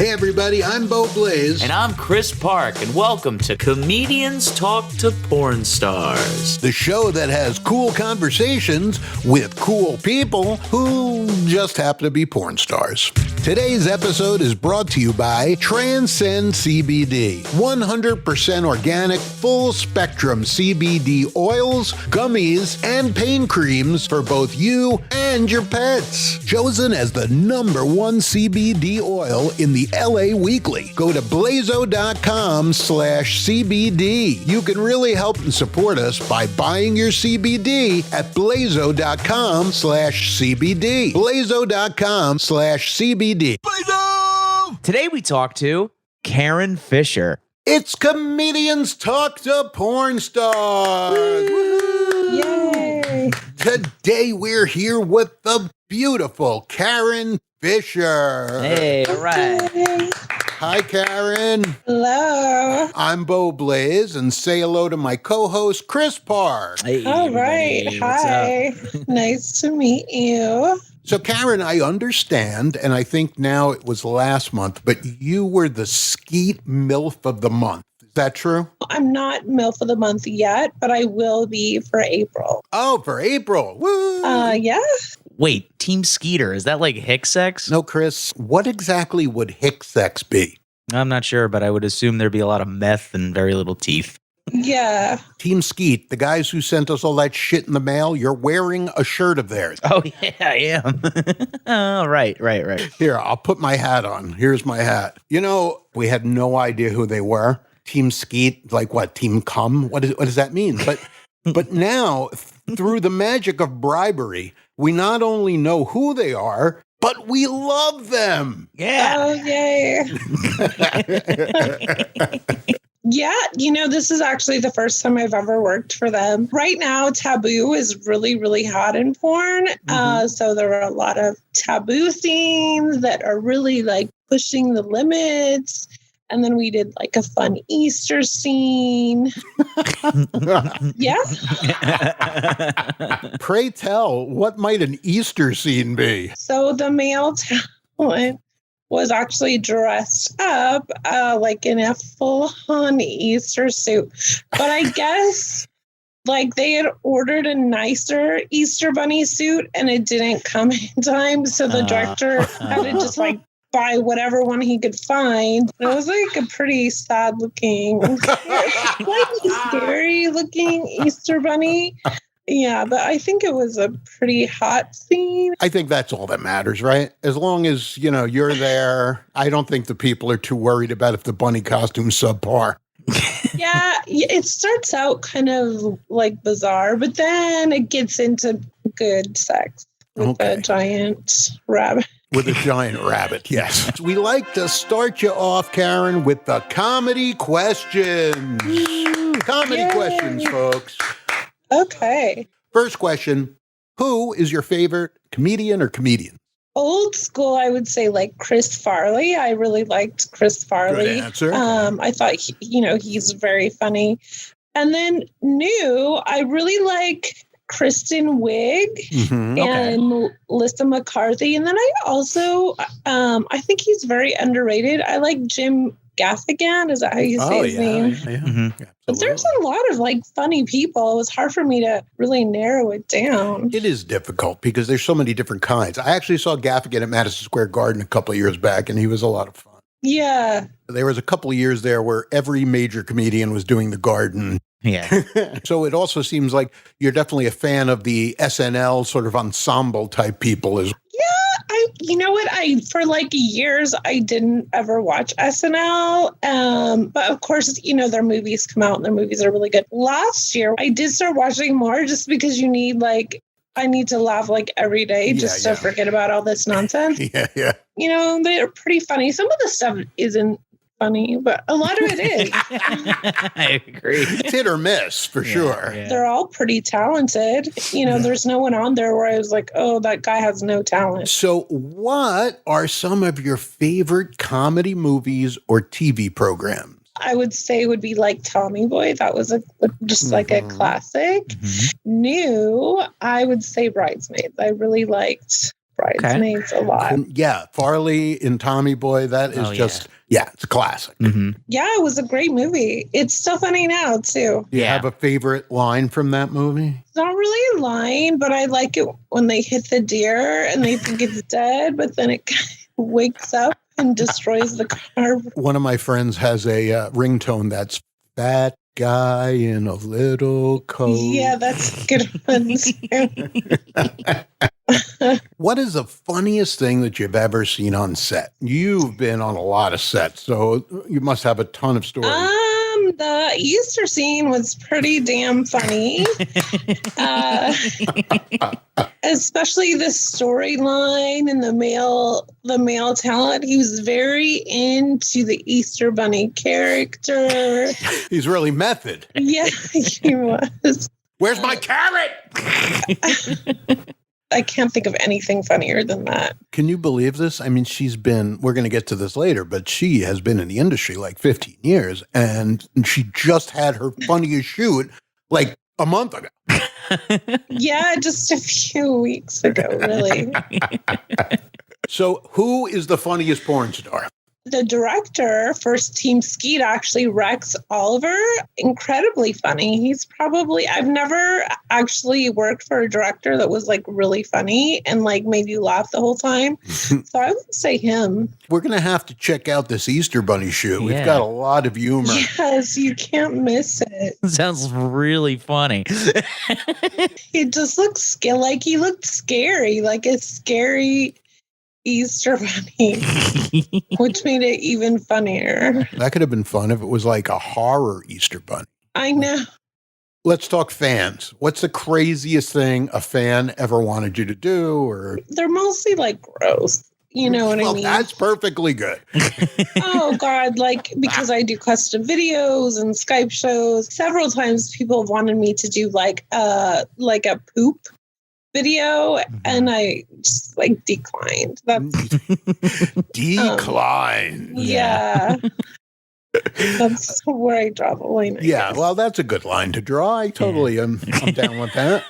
Hey everybody, I'm Bo Blaze. And I'm Chris Park, and welcome to Comedians Talk to Porn Stars. The show that has cool conversations with cool people who just happen to be porn stars. Today's episode is brought to you by Transcend CBD. 100% organic, full-spectrum CBD oils, gummies, and pain creams for both you and your pets. Chosen as the #1 CBD oil in the LA Weekly. Go to blazo.com/CBD. You can really help and support us by buying your CBD at blazo.com/CBD. blazo.com/CBD. Blazo! Today we talk to Karen Fisher. It's Comedians Talk to Porn Stars. Yay! Today we're here with the beautiful Karen Fisher. Hey, all right. Hey. Hi, Karen. Hello. I'm Bo Blaze, and say hello to my co-host, Chris Park. Hey, All right. everybody. What's Hi. Nice to meet you. So, Karen, I understand, and I think now it was last month, but you were the Skeet MILF of the month. Is that true? I'm not MILF of the month yet, but I will be for April. Oh, for April. Woo! Yeah. Wait, Team Skeeter, is that like hick sex? No, Chris, what exactly would hick sex be? I'm not sure, but I would assume there'd be a lot of meth and very little teeth. Yeah. Team Skeet, the guys who sent us all that shit in the mail, you're wearing a shirt of theirs. Oh, yeah, I am. Oh, right. Here, I'll put my hat on. Here's my hat. You know, we had no idea who they were. Team Skeet, like what? Team Cum? What does that mean? But now, through the magic of bribery, we not only know who they are, but we love them. Yeah. Oh, yay. Yeah, this is actually the first time I've ever worked for them. Right now, taboo is really, really hot in porn. So there are a lot of taboo scenes that are really like pushing the limits. And then we did like a fun Easter scene. Yeah. Pray tell, what might an Easter scene be? So the male talent was actually dressed up like in a full-on Easter suit. But I guess like they had ordered a nicer Easter bunny suit and it didn't come in time. So the director had to just like buy whatever one he could find. It was like a pretty sad looking, slightly scary looking Easter bunny. Yeah, but I think it was a pretty hot scene. I think that's all that matters, right? As long as, you're there, I don't think the people are too worried about if the bunny costume's subpar. Yeah, it starts out kind of like bizarre, but then it gets into good sex with a giant rabbit. With a giant rabbit, yes. We like to start you off, Karen, with the comedy questions. Comedy questions, folks. Okay. First question, who is your favorite comedian or comedian? Old school, I would say like Chris Farley. I really liked Chris Farley. Good answer. I thought, he's very funny. And then new, I really like Kristen Wiig and Melissa McCarthy. And then I also, I think he's very underrated. I like Jim Gaffigan. Is that how you say his name? Yeah. Mm-hmm. But there's a lot of like funny people. It was hard for me to really narrow it down. It is difficult because there's so many different kinds. I actually saw Gaffigan at Madison Square Garden a couple of years back, and he was a lot of fun. Yeah. There was a couple of years there where every major comedian was doing the Garden. Yeah. So it also seems like you're definitely a fan of the SNL sort of ensemble type people as You know what? For like years, I didn't ever watch SNL. But of course, their movies come out and their movies are really good. Last year, I did start watching more just because I need to laugh like every day just to forget about all this nonsense. Yeah. They're pretty funny. Some of the stuff isn't funny, but a lot of it is. I agree. It's hit or miss for sure. Yeah. They're all pretty talented. There's no one on there where I was like, oh, that guy has no talent. So what are some of your favorite comedy movies or TV programs? I would say would be like Tommy Boy. That was like a classic. New, I would say Bridesmaids. I really liked Bridesmaids a lot. Yeah, Farley and Tommy Boy, that is it's a classic. Mm-hmm. Yeah, it was a great movie. It's still funny now, too. Do you have a favorite line from that movie? It's not really a line, but I like it when they hit the deer and they think it's dead, but then it wakes up and destroys the car. One of my friends has a ringtone that's Fat Guy in a Little Coat. Yeah, that's a good one, too. What is the funniest thing that you've ever seen on set? You've been on a lot of sets, so you must have a ton of stories. The Easter scene was pretty damn funny. Especially the storyline and the male talent. He was very into the Easter Bunny character. He's really method. Yeah, he was. Where's my carrot? I can't think of anything funnier than that. Can you believe this? I mean, we're going to get to this later, but she has been in the industry like 15 years, and she just had her funniest shoot like a month ago. Yeah, just a few weeks ago, really. So who is the funniest porn star? The director for Team Skeet, actually, Rex Oliver, incredibly funny. I've never actually worked for a director that was like really funny and like made you laugh the whole time. So I would say him. We're going to have to check out this Easter Bunny shoot. We've got a lot of humor. Yes, you can't miss it. Sounds really funny. He just looks like he looked scary, like a scary Easter Bunny, which made it even funnier. That could have been fun if it was like a horror Easter Bunny. I know. Let's talk fans. What's the craziest thing a fan ever wanted you to do? Or they're mostly like gross. You know what I mean? That's perfectly good. Oh, God. Like, because I do custom videos and Skype shows, several times people have wanted me to do like a poop video, and I just like declined. Declined. Yeah. That's where I draw the line. Yeah, well, that's a good line to draw. I totally am down with that.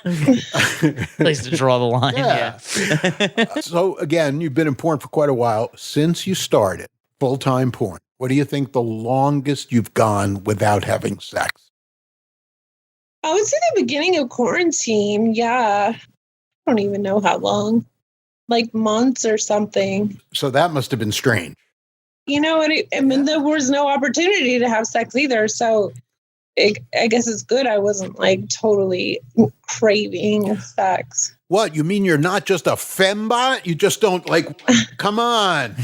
Place to draw the line. Yeah. So again, you've been in porn for quite a while. Since you started full-time porn, what do you think the longest you've gone without having sex? I would say the beginning of quarantine. Yeah. I don't even know how long. Like months or something. So that must have been strange. You know what? I mean, there was no opportunity to have sex either. So I guess it's good I wasn't like totally craving sex. What? You mean you're not just a fembot? You just don't like, come on.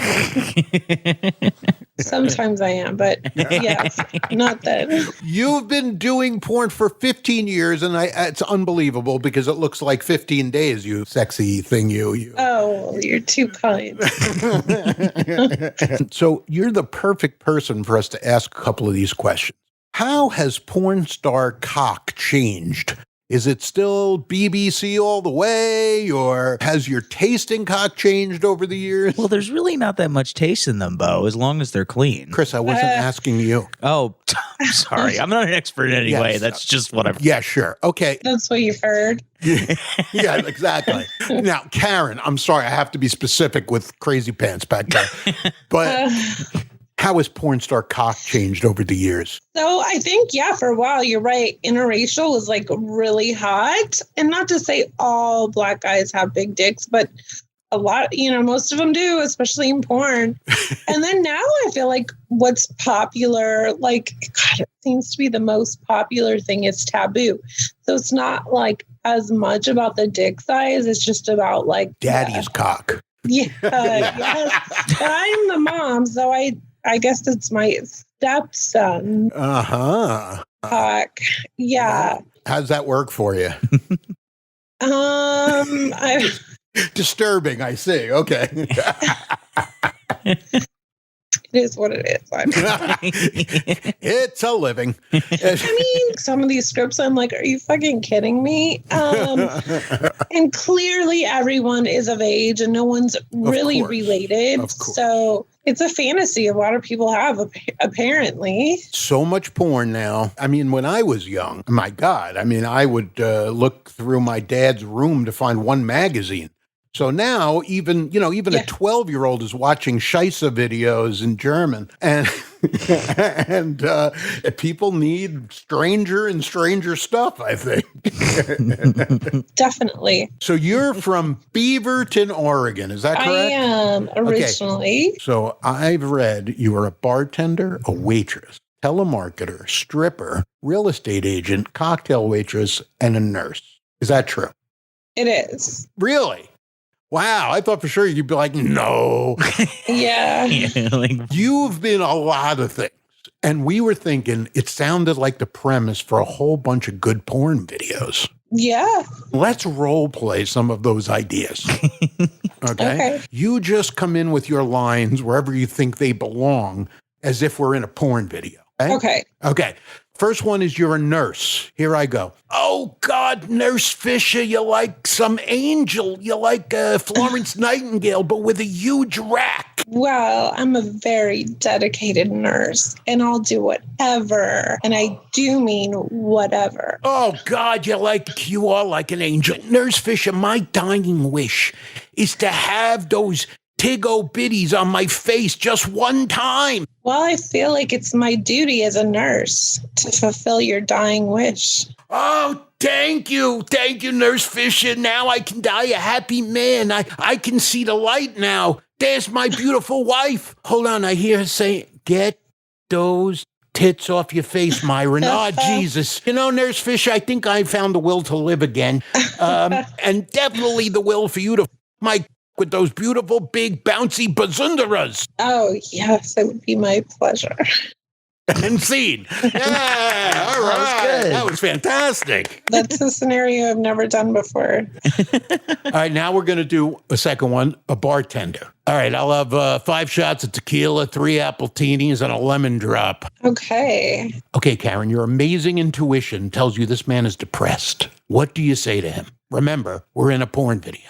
Sometimes I am, but yes, not that. You've been doing porn for 15 years, and it's unbelievable because it looks like 15 days, you sexy thing, you. Oh, well, you're too kind. So you're the perfect person for us to ask a couple of these questions. How has porn star cock changed? Is it still BBC all the way, or has your taste in cock changed over the years? Well, there's really not that much taste in them, Bo, as long as they're clean. Chris, I wasn't asking you. Oh, I'm sorry. I'm not an expert anyway. Yes. That's just what I've... Yeah, sure. Okay. That's what you've heard. Yeah, exactly. Now, Karen, I'm sorry. I have to be specific with crazy pants back there. But... how has porn star cock changed over the years? So I think, yeah, for a while, you're right. Interracial was like really hot. And not to say all black guys have big dicks, but a lot, most of them do, especially in porn. And then now I feel like what's popular, like, God, it seems to be the most popular thing is taboo. So it's not like as much about the dick size. It's just about like daddy's cock. Yeah. Yes. But I'm the mom, so I guess it's my stepson. Cock. Yeah. How's that work for you? Disturbing, I see. Okay. It is what it is. It's a living. I mean, some of these scripts, I'm like, are you fucking kidding me? And clearly everyone is of age and no one's really related. So it's a fantasy a lot of people have, apparently. So much porn now. I mean, when I was young, my God, I mean, I would look through my dad's room to find one magazine. So now even a 12-year-old is watching Scheisse videos in German, and and people need stranger and stranger stuff, I think. Definitely. So you're from Beaverton, Oregon, is that correct? I am originally. Okay. So I've read you are a bartender, a waitress, telemarketer, stripper, real estate agent, cocktail waitress, and a nurse. Is that true? It is. Really? Wow, I thought for sure you'd be like, no. Yeah. You've been a lot of things. And we were thinking it sounded like the premise for a whole bunch of good porn videos. Yeah. Let's role play some of those ideas. Okay? You just come in with your lines wherever you think they belong, as if we're in a porn video. Okay. First one is you're a nurse. Here I go. Oh, God, Nurse Fisher, you're like some angel. You're like Florence Nightingale, but with a huge rack. Well, I'm a very dedicated nurse, and I'll do whatever. And I do mean whatever. Oh, God, you are like an angel. Nurse Fisher, my dying wish is to have those Tiggo bitties on my face just one time. Well, I feel like it's my duty as a nurse to fulfill your dying wish. Oh, thank you. Thank you, Nurse Fisher. Now I can die a happy man. I can see the light now. There's my beautiful wife. Hold on, I hear her say, get those tits off your face, Myron. Oh, Jesus. Nurse Fisher, I think I found the will to live again. And definitely the will for you to my with those beautiful, big, bouncy bazundaras. Oh, yes, it would be my pleasure. And scene. Yeah, all right. That was fantastic. That's a scenario I've never done before. All right, now we're going to do a second one, a bartender. All right, I'll have 5 shots of tequila, 3 appletinis, and a lemon drop. Okay. Okay, Karen, your amazing intuition tells you this man is depressed. What do you say to him? Remember, we're in a porn video.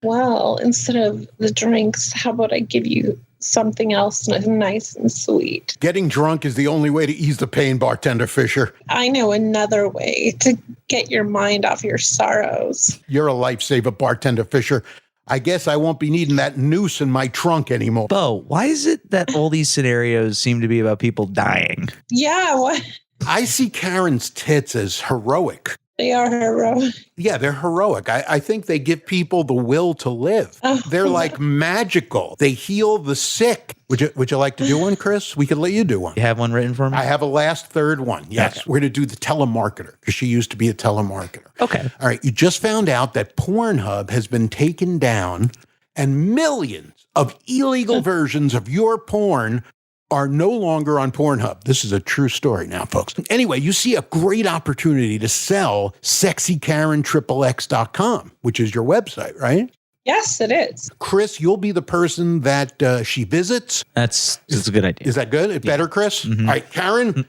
Well, instead of the drinks, how about I give you something else nice and sweet? Getting drunk is the only way to ease the pain, bartender Fisher. I know another way to get your mind off your sorrows. You're a lifesaver, bartender Fisher. I guess I won't be needing that noose in my trunk anymore. Bo, why is it that all these scenarios seem to be about people dying? Yeah, what? I see Karen's tits as heroic. They are heroic. Yeah, they're heroic. I think they give people the will to live. They're like magical. They heal the sick. Would you like to do one, Chris? We could let you do one. You have one written for me? I have a last third one. Yes, Okay. We're going to do the telemarketer because she used to be a telemarketer. Okay. All right, you just found out that Pornhub has been taken down and millions of illegal versions of your porn are no longer on Pornhub. This is a true story now, folks. Anyway, you see a great opportunity to sell sexykarenxxx.com, which is your website, right? Yes, it is. Chris, you'll be the person that she visits. That's a good idea. Is that good? Better, Chris? Mm-hmm. All right, Karen,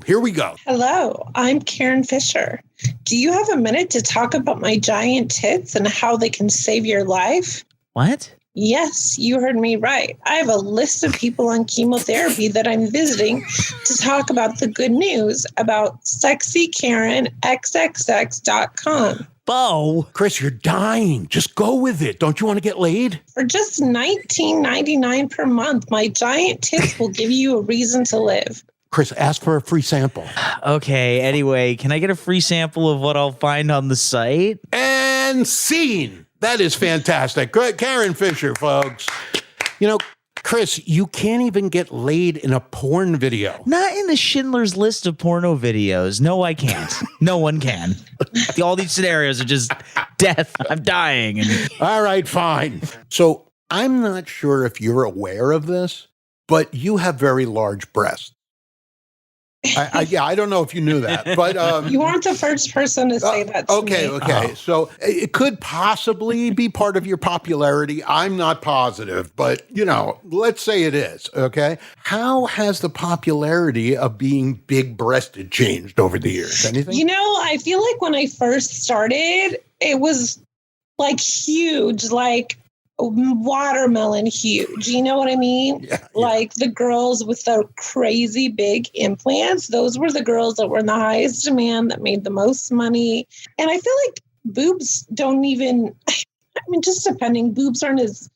here we go. Hello, I'm Karen Fisher. Do you have a minute to talk about my giant tits and how they can save your life? What? Yes, you heard me right. I have a list of people on chemotherapy that I'm visiting to talk about the good news about sexykarenxxx.com. Bo. Chris, you're dying. Just go with it. Don't you want to get laid? For just $19.99 per month, my giant tits will give you a reason to live. Chris, ask for a free sample. Okay, anyway, can I get a free sample of what I'll find on the site? And scene. That is fantastic. Karen Fisher, folks. Chris, you can't even get laid in a porn video. Not in the Schindler's List of porno videos. No, I can't. No one can. All these scenarios are just death. I'm dying. All right, fine. So I'm not sure if you're aware of this, but you have very large breasts. I don't know if you knew that, but You weren't the first person to say that to me. Okay. So it could possibly be part of your popularity. I'm not positive, but let's say it is. Okay. How has the popularity of being big-breasted changed over the years? Anything? I feel like when I first started, it was like huge, like watermelon huge. You know what I mean? Yeah. Like the girls with the crazy big implants, those were the girls that were in the highest demand, that made the most money. And I feel like boobs don't even, mean, just depending. Boobs aren't as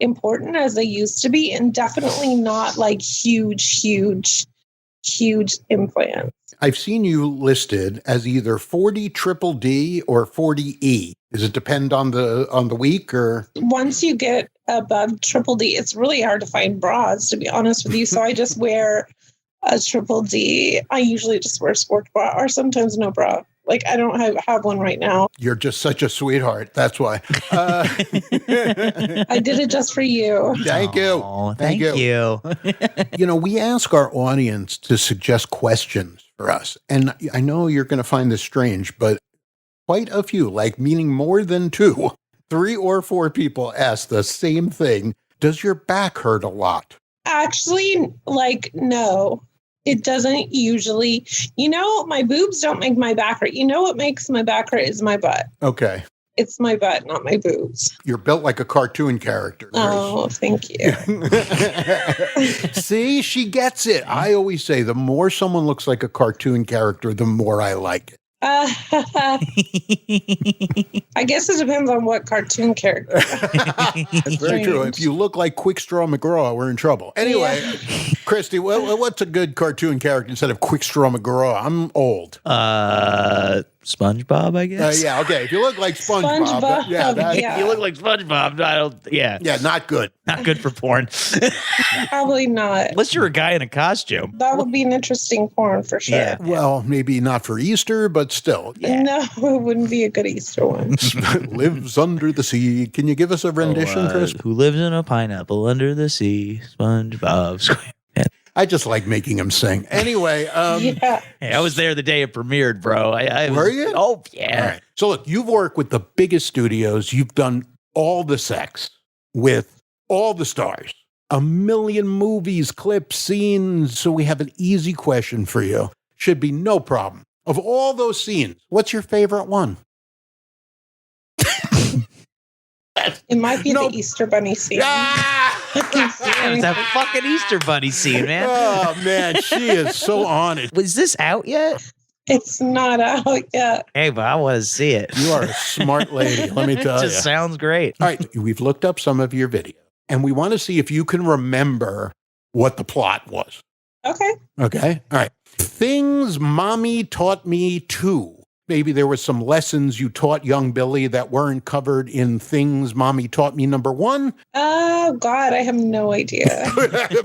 important as they used to be, and definitely not like huge implants. I've seen you listed as either 40 triple D or 40E. Does it depend on the week or? Once you get above triple D, it's really hard to find bras, to be honest with you. So I just wear a triple D. I usually just wear a sports bra or sometimes no bra. Like, I don't have one right now. You're just such a sweetheart. That's why. I did it just for you. Thank you. Oh, thank you. We ask our audience to suggest questions for us. And I know you're going to find this strange, but quite a few, like meaning more than 2, 3 or 4 people ask the same thing. Does your back hurt a lot? Actually, like, no. It doesn't usually. My boobs don't make my back hurt. What makes my back hurt is my butt. Okay. It's my butt, not my boobs. You're built like a cartoon character. Oh, thank you. See, she gets it. I always say the more someone looks like a cartoon character, the more I like it. I guess it depends on what cartoon character. That's very true. If you look like Quick Straw McGraw, we're in trouble. Anyway, yeah. Christy, what's a good cartoon character instead of Quick Straw McGraw? I'm old. SpongeBob, I guess. Yeah, okay. If you look like SpongeBob, If you look like SpongeBob, yeah, not good. Not good for porn. Probably not. Unless you're a guy in a costume. That would be an interesting porn for sure. Yeah. Well, maybe not for Easter, but still. Yeah. No, it wouldn't be a good Easter one. Lives under the sea. Can you give us a rendition, Chris? Who lives in a pineapple under the sea? SpongeBob SquarePants. I just like making him sing. Anyway. Yeah. Hey, I was there the day it premiered, bro. Were you? Oh, yeah. All right. So look, you've worked with the biggest studios. You've done all the sex with all the stars. 1 million movies, clips, scenes. So we have an easy question for you. Should be no problem. Of all those scenes, what's your favorite one? It might be the Easter Bunny scene. It's that fucking Easter Bunny scene, man. Oh, man, she is so honest. Was this out yet? It's not out yet. Hey, but I want to see it. You are a smart lady, let me tell It you. just sounds great. All right, we've looked up some of your videos, and we want to see if you can remember what the plot was. Okay. Okay? All right. Things Mommy Taught Me Too. Maybe there were some lessons you taught young Billy that weren't covered in Things Mommy Taught Me #1. Oh, God, I have no idea.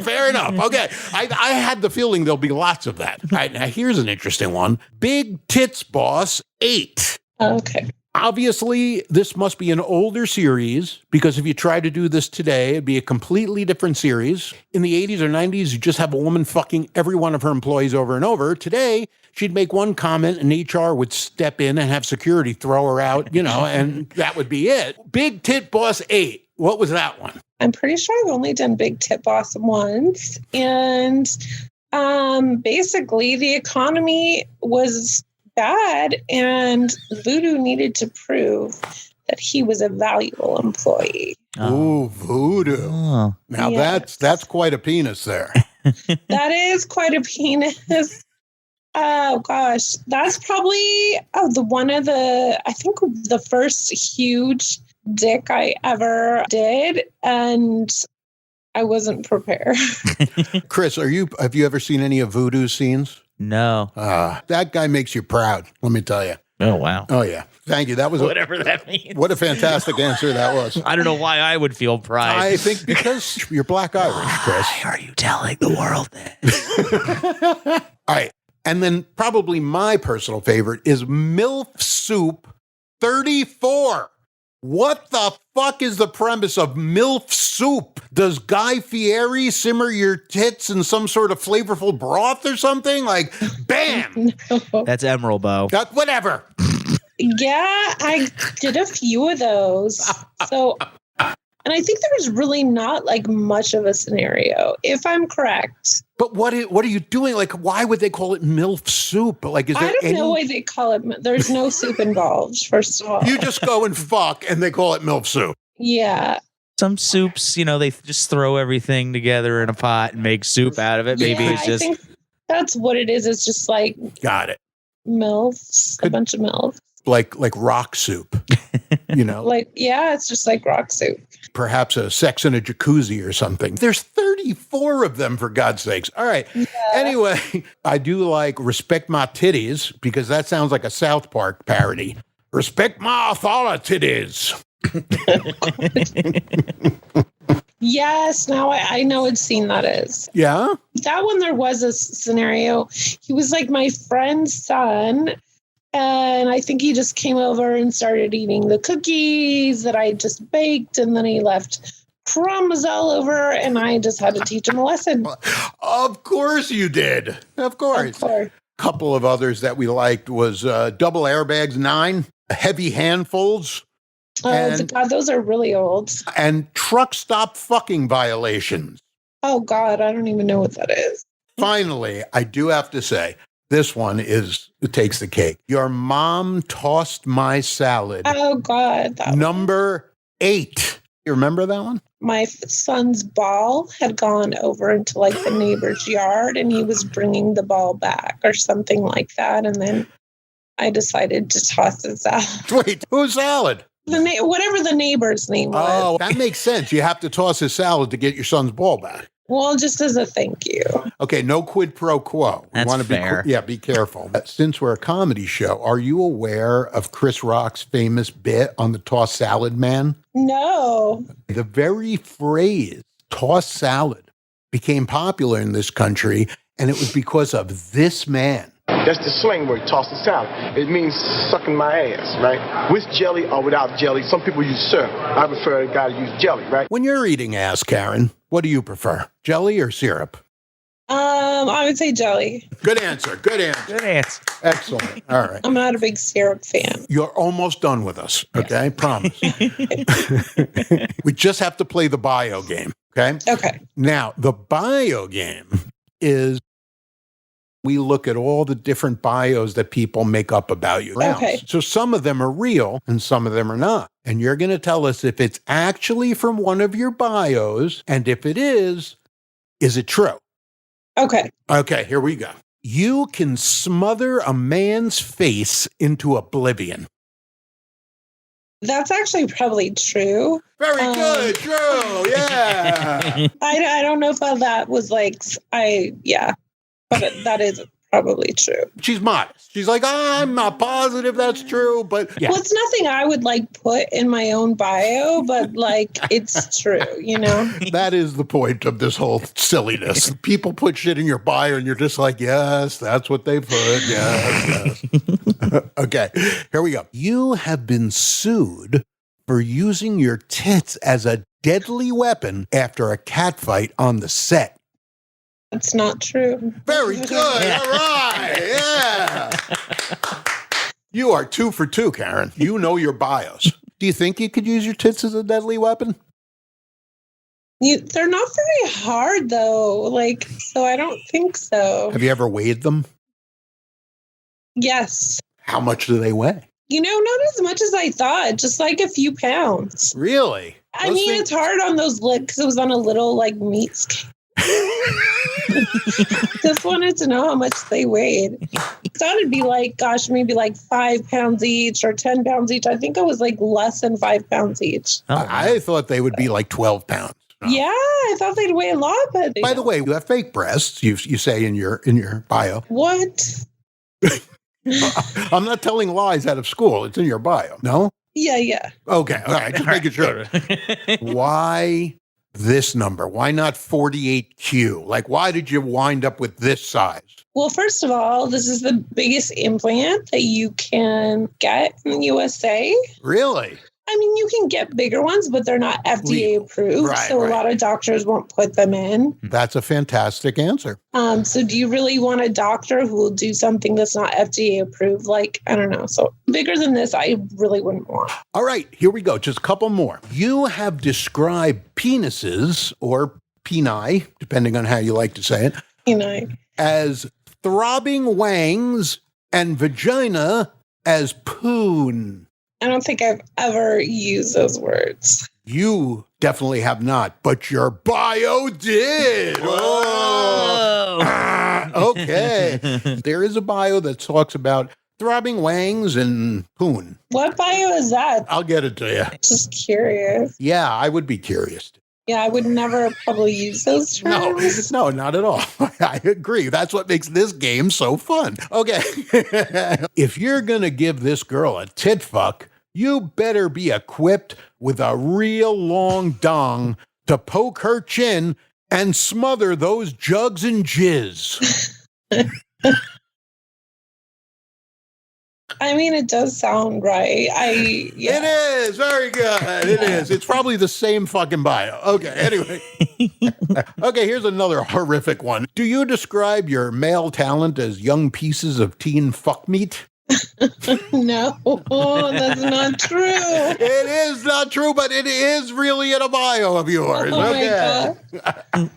Fair enough. Okay. I had the feeling there'll be lots of that. All right, now here's an interesting one. Big Tits Boss 8. Okay. Obviously, this must be an older series because if you try to do this today, it'd be a completely different series. In the 80s or 90s, you just have a woman fucking every one of her employees over and over. Today, she'd make one comment and HR would step in and have security throw her out, and that would be it. Big Tit Boss 8. What was that one? I'm pretty sure I've only done Big Tit Boss once. And basically, the economy was bad, and Voodoo needed to prove that he was a valuable employee. Ooh, Voodoo. Oh. Now Yes. that's quite a penis there. That is quite a penis. Oh gosh, that's probably I think the first huge dick I ever did, and I wasn't prepared. Chris, have you ever seen any of Voodoo's scenes? No. That guy makes you proud, let me tell you. Oh, wow. Oh, yeah. Thank you. That was Whatever that means. what a fantastic answer that was. I don't know why I would feel pride. I think because you're Black Irish, Chris. Why are you telling the world that? All right. And then probably my personal favorite is MILF Soup 34. What the fuck is the premise of MILF Soup? Does Guy Fieri simmer your tits in some sort of flavorful broth or something? Like, bam! That's Emerald Bow. Whatever. Yeah, I did a few of those. So, and I think there was really not like much of a scenario, if I'm correct. But what are you doing? Like, why would they call it MILF Soup? Like, is there I don't know why they call it. There's no soup involved, first of all. You just go and fuck, and they call it MILF Soup. Yeah. Some soups, they just throw everything together in a pot and make soup out of it. Maybe Yeah, it's just. I think that's what it is. It's just like Got it. MILFs, a bunch of MILFs. Like rock soup. You know, Like, yeah, it's just like rock soup. perhaps a sex in a jacuzzi or something. There's 34 of them, for God's sakes. All right. Yeah. Anyway, I do like Respect My Titties because that sounds like a South Park parody. Respect my authorities. Yes, now I know what scene that is. Yeah? That one, there was a scenario. He was like my friend's son. And I think he just came over and started eating the cookies that I just baked. And then he left crumbs all over. And I just had to teach him a lesson. Of course you did. Of course. Of course. Couple of others that we liked was Double Airbags 9, Heavy Handfuls, Oh, God, those are really old. and Truck Stop Fucking Violations. Oh, God, I don't even know what that is. Finally, I do have to say, this one it takes the cake. Your mom tossed my salad. Oh, God. Number 8. You remember that one? My son's ball had gone over into like the neighbor's yard and he was bringing the ball back or something like that. And then I decided to toss his salad. Wait, whose salad? Whatever the neighbor's name was. Oh, that makes sense. You have to toss his salad to get your son's ball back. Well, just as a thank you. Okay, no quid pro quo. That's wanna fair. Be careful. Since we're a comedy show, are you aware of Chris Rock's famous bit on the toss salad man? No. The very phrase toss salad became popular in this country, and it was because of this man. That's the slang word, toss the salad. It means sucking my ass, right? With jelly or without jelly. Some people use syrup. I prefer a guy to use jelly, right? When you're eating ass, Karen, what do you prefer, jelly or syrup? I would say jelly. Good answer. Good answer. Good answer. Excellent. All right. I'm not a big syrup fan. You're almost done with us, okay? Promise. We just have to play the bio game, okay? Okay. Now, the bio game is we look at all the different bios that people make up about you. Okay. So some of them are real and some of them are not. And you're going to tell us if it's actually from one of your bios, and if it is it true? Okay. Okay, here we go. You can smother a man's face into oblivion. That's actually probably true. Very good. True. Yeah. I don't know if that was like, but that is probably true. She's modest. She's like, I'm not positive that's true, but yeah. Well, it's nothing I would like put in my own bio, but like it's true, you know? That is the point of this whole silliness. People put shit in your bio and you're just like, yes, that's what they put. Yes, yes. Okay, here we go. You have been sued for using your tits as a deadly weapon after a catfight on the set. That's not true. Very good. All right. Yeah. You are 2 for 2, Karen. You know your bios. Do you think you could use your tits as a deadly weapon? They're not very hard though. Like, so I don't think so. Have you ever weighed them? Yes. How much do they weigh? You know, not as much as I thought, just like a few pounds. Really? I mean, it's hard on those lips because it was on a little like meat scale. Just wanted to know how much they weighed. I thought it'd be like, gosh, maybe like 5 pounds each or 10 pounds each. I think it was like less than 5 pounds each. Oh, I thought they would be like 12 pounds. No. Yeah, I thought they'd weigh a lot, but By the way, you have fake breasts. You say in your bio. What? I'm not telling lies out of school. It's in your bio. No? Yeah. Okay. All right. Just making sure. Why this number? Why not 48Q? Like, why did you wind up with this size? Well, first of all, this is the biggest implant that you can get in the USA. Really? I mean, you can get bigger ones, but they're not FDA approved. Right, so a lot of doctors won't put them in. That's a fantastic answer. So do you really want a doctor who will do something that's not FDA approved? Like, I don't know. So bigger than this, I really wouldn't want. All right, here we go. Just a couple more. You have described penises or peni, depending on how you like to say it, You know, as throbbing wangs and vagina as poon. I don't think I've ever used those words. You definitely have not, but your bio did. Whoa. Okay. There is a bio that talks about throbbing wangs and poon. What bio is that? I'll get it to you. Just curious. Yeah, I would be curious. Yeah, I would never probably use those terms. No, not at all. I agree. That's what makes this game so fun. Okay. If you're going to give this girl a tit fuck, you better be equipped with a real long dong to poke her chin and smother those jugs and jizz. I mean, it does sound right. It is. Very good. It is. It's probably the same fucking bio. Okay, anyway. Okay, here's another horrific one. Do you describe your male talent as young pieces of teen fuck meat? No, that's not true. It is not true, but it is really in a bio of yours. Oh Okay. my God.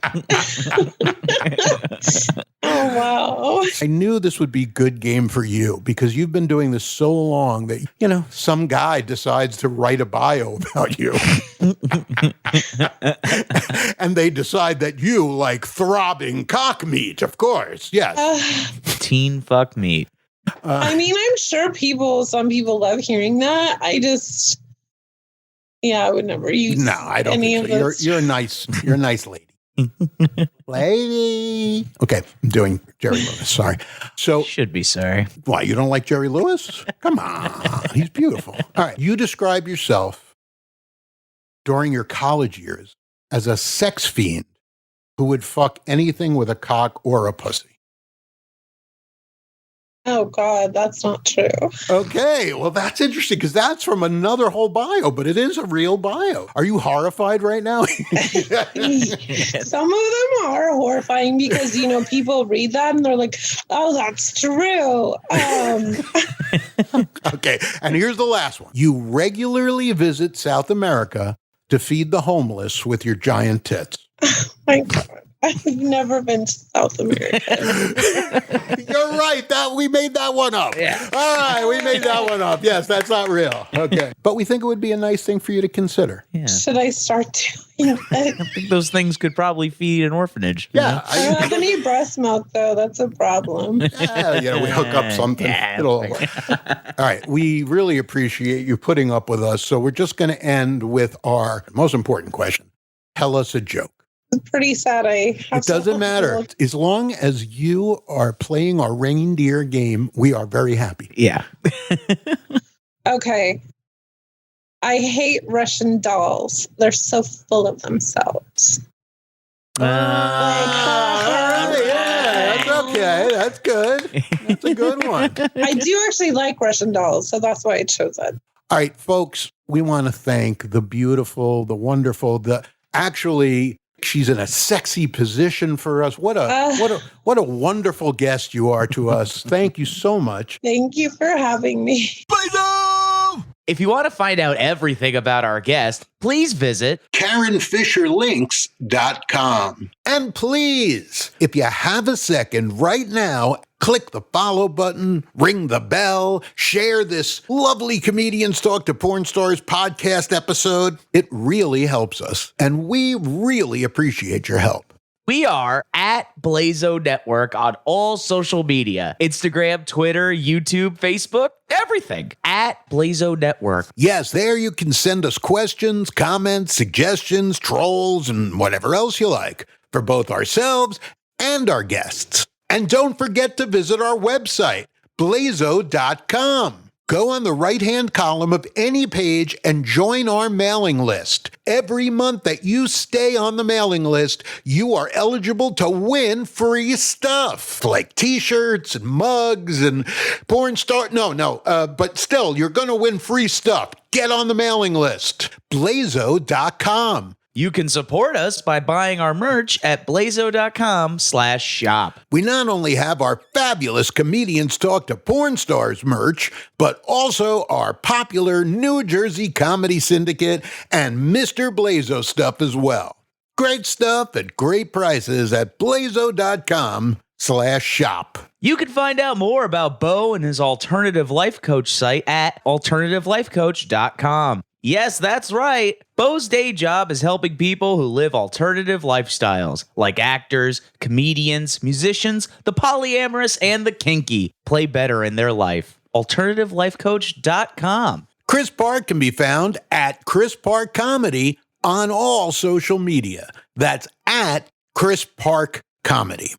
Oh, wow. I knew this would be good game for you because you've been doing this so long that, some guy decides to write a bio about you. And they decide that you like throbbing cock meat, of course. Yes. Teen fuck meat. I mean, I'm sure some people love hearing that. I would never use I don't any think so. of those. You're a nice lady. Lady. Okay, I'm doing Jerry Lewis. Sorry. So, Should be sorry. why, you don't like Jerry Lewis? Come on. He's beautiful. All right. You describe yourself during your college years as a sex fiend who would fuck anything with a cock or a pussy. Oh, God, that's not true. Okay, well, that's interesting because that's from another whole bio, but it is a real bio. Are you horrified right now? Some of them are horrifying because, people read that and they're like, oh, that's true. Okay, and here's the last one. You regularly visit South America to feed the homeless with your giant tits. My God. I've never been to South America. You're right. We made that one up. Yeah. All right, we made that one up. Yes, that's not real. Okay. But we think it would be a nice thing for you to consider. Yeah. Should I start doing it? I think those things could probably feed an orphanage. Yeah. I don't have any breast milk, though. That's a problem. We hook up something. Yeah, It'll all work. All right. We really appreciate you putting up with us. So we're just going to end with our most important question. Tell us a joke. It's pretty sad. It doesn't matter. As long as you are playing our reindeer game, we are very happy. Yeah. Okay. I hate Russian dolls. They're so full of themselves. Yeah, that's okay. That's good. That's a good one. I do actually like Russian dolls, so that's why I chose it. All right, folks, we want to thank the beautiful, the wonderful, she's in a sexy position for us. What a wonderful guest you are to us. Thank you so much. Thank you for having me. If you want to find out everything about our guest, please visit KarenFisherLinks.com. And please, if you have a second right now, click the follow button, ring the bell, share this lovely Comedians Talk to Porn Stars podcast episode. It really helps us, and we really appreciate your help. We are at Blazo Network on all social media. Instagram, Twitter, YouTube, Facebook, everything. At Blazo Network. Yes, there you can send us questions, comments, suggestions, trolls, and whatever else you like for both ourselves and our guests. And don't forget to visit our website, blazo.com. Go on the right-hand column of any page and join our mailing list. Every month that you stay on the mailing list, you are eligible to win free stuff like t-shirts and mugs and porn star. But still, you're going to win free stuff. Get on the mailing list. Blazo.com. You can support us by buying our merch at blazo.com/shop. We not only have our fabulous Comedians Talk to Porn Stars merch, but also our popular New Jersey Comedy Syndicate and Mr. Blazo stuff as well. Great stuff at great prices at blazo.com/shop. You can find out more about Bo and his alternative life coach site at alternativelifecoach.com. Yes, that's right. Bo's day job is helping people who live alternative lifestyles, like actors, comedians, musicians, the polyamorous, and the kinky, play better in their life. AlternativeLifeCoach.com. Chris Park can be found at Chris Park Comedy on all social media. That's at Chris Park Comedy.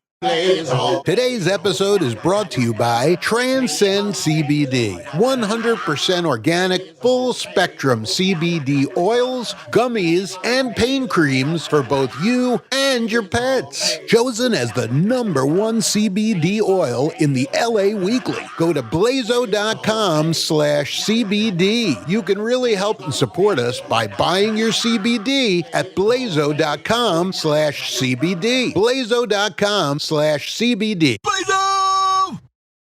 Today's episode is brought to you by Transcend CBD. 100% organic, full-spectrum CBD oils, gummies, and pain creams for both you and your pets. Chosen as the #1 CBD oil in the LA Weekly. Go to blazo.com/CBD. You can really help and support us by buying your CBD at blazo.com/CBD. blazo.com/CBD.